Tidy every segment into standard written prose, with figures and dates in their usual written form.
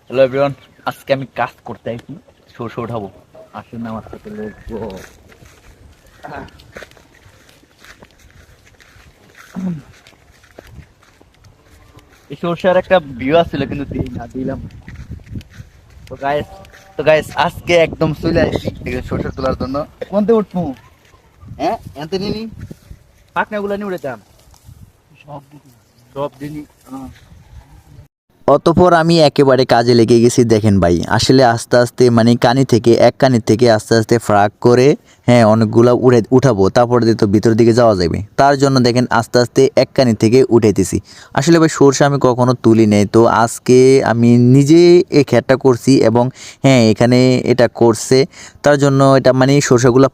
Hello everyone, আজকে আমি কাজ করতে আইছি, সরষে উঠাবো। আসেন না আমার সাথে লোক। এই সরষের একটা ভিউ আসছিল কিন্তু দিই না, দিলাম। তো গাইস আজকে একদম চলে আসছি সরষে তোলার জন্য। কোনতে উঠবো? হ্যাঁ, এনতে নিনি পাকনাগুলো নিয়ে উড়েতাম সব সব দিনই। অতঃপর আমি একেবারে কাজে লেগে গেছি। দেখেন ভাই, আসলে আস্তে আস্তে মানে এক কানি থেকে আস্তে আস্তে ফ্রাক করে অনেকগুলা উঠাবো, তারপরে দিয়ে তো ভিতর দিকে যাওয়া যাবে। তার জন্য দেখেন আস্তে আস্তে এক কানি থেকে উঠাইতেছি। আসলে ভাই সরষে আমি কখনো তুলি নেই, তো আজকে আমি নিজে এই খেতটা করছি এবং এখানে এটা করছে। তার জন্য এটা মানে সরষেগুলো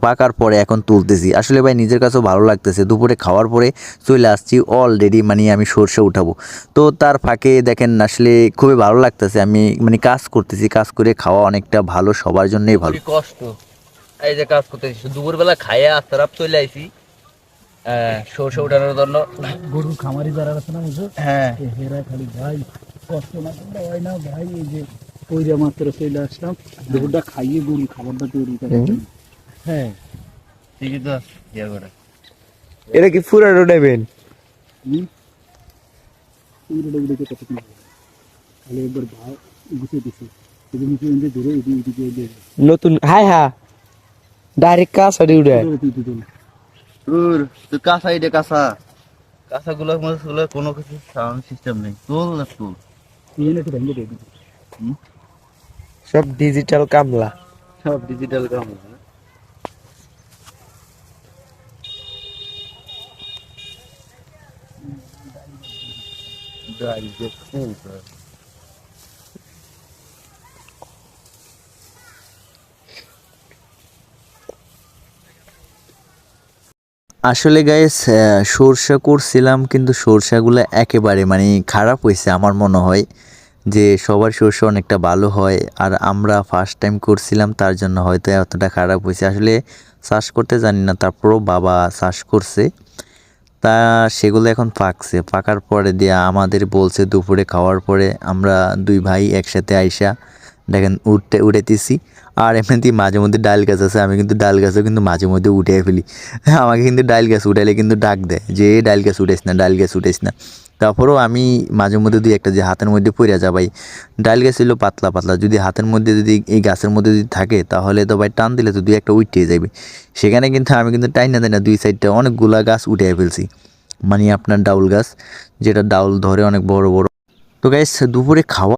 পাকার পরে এখন তুলতেছি। আসলে ভাই নিজের কাছেও ভালো লাগতেছে। দুপুরে খাওয়ার পরে চলে আসছি অলরেডি, মানে আমি সরষে উঠাবো। তো তার ফাঁকে দেখেন আসলে খুবই ভালো লাগতেছে। আমি মানে কাজ করতেছি, কাজ করে খাওয়া অনেকটা ভালো, সবার জন্যই ভালো। কষ্ট এই যে কাজ করতেছি, দুপুরবেলা খাইয়া আস্তারাপ চলে আইছি সরষে উঠানোর জন্য। গরুর খামারি যারা আছে না বুঝছো, হ্যাঁ হেরা খালি ভাই কষ্ট না করলে হয় না ভাই। এই যে পয়লা মাত্র চলে আসলাম, দুপুরটা খাইয়ে গরু খাবারটা তৈরি করে। হ্যাঁ ঠিকই তো ইয়ে করে। এটা কি ফুরানো নেবেন? খালি একবার ভাই গুছিয়ে দিছি, এদিকে ধরে এদিকে নতুন ডাইরেক্ট কাজ হয়ে উঠে। তো কাঁচা এটা কাঁচা কাঁচাগুলোর মধ্যে কোনো কিছু সাউন্ড সিস্টেম নেই। তোল না তোল, একটু ভেঙে দিয়ে দিবি। সব ডিজিটাল কামলা। সব ডিজিটাল কাম। আসলে গাইস সরষা করছিলাম, কিন্তু সরষাগুলো একেবারে মানে খারাপ হয়েছে। আমার মনে হয় যে সবার সরষে অনেকটা ভালো হয়, আর আমরা ফার্স্ট টাইম করছিলাম, তার জন্য হয়তো এতটা খারাপ হয়েছে। আসলে চাষ করতে জানি না, তারপরও বাবা চাষ করছে, তা সেগুলো এখন পাকার পরে দিয়া আমাদের বলছে দুপুরে খাওয়ার পরে আমরা দুই ভাই একসাথে আইসা দেখেন উঠাইতেছি। আর এমনিতেই মাঝে মধ্যে ডাল গাছ আছে, আমি কিন্তু ডাল গাছও কিন্তু মাঝে মধ্যে উঠে ফেলি। আমাকে কিন্তু ডাল গাছ উঠাইলে কিন্তু ডাক দেয় যে ডাল গাছ উঠাইস না, ডাল গাছ উঠাইস না। তারপরেও আমি মাঝে মধ্যে দুই একটা যে হাতের মধ্যে পড়ে যা ভাই। ডাল গাছ ছিল পাতলা পাতলা, যদি হাতের মধ্যে যদি এই গাছের মধ্যে যদি থাকে তাহলে তো ভাই টান দিলে তো দুই একটা উঠে যাবে। সেখানে কিন্তু আমি কিন্তু টাইনা টাইনা দুই সাইডটা অনেকগুলা গাছ উঠে ফেলছি। মানে আপনার ডাউল গাছ, যেটা ডাউল ধরে অনেক বড় বড়। তো গাইস দুপুরে খাওয়া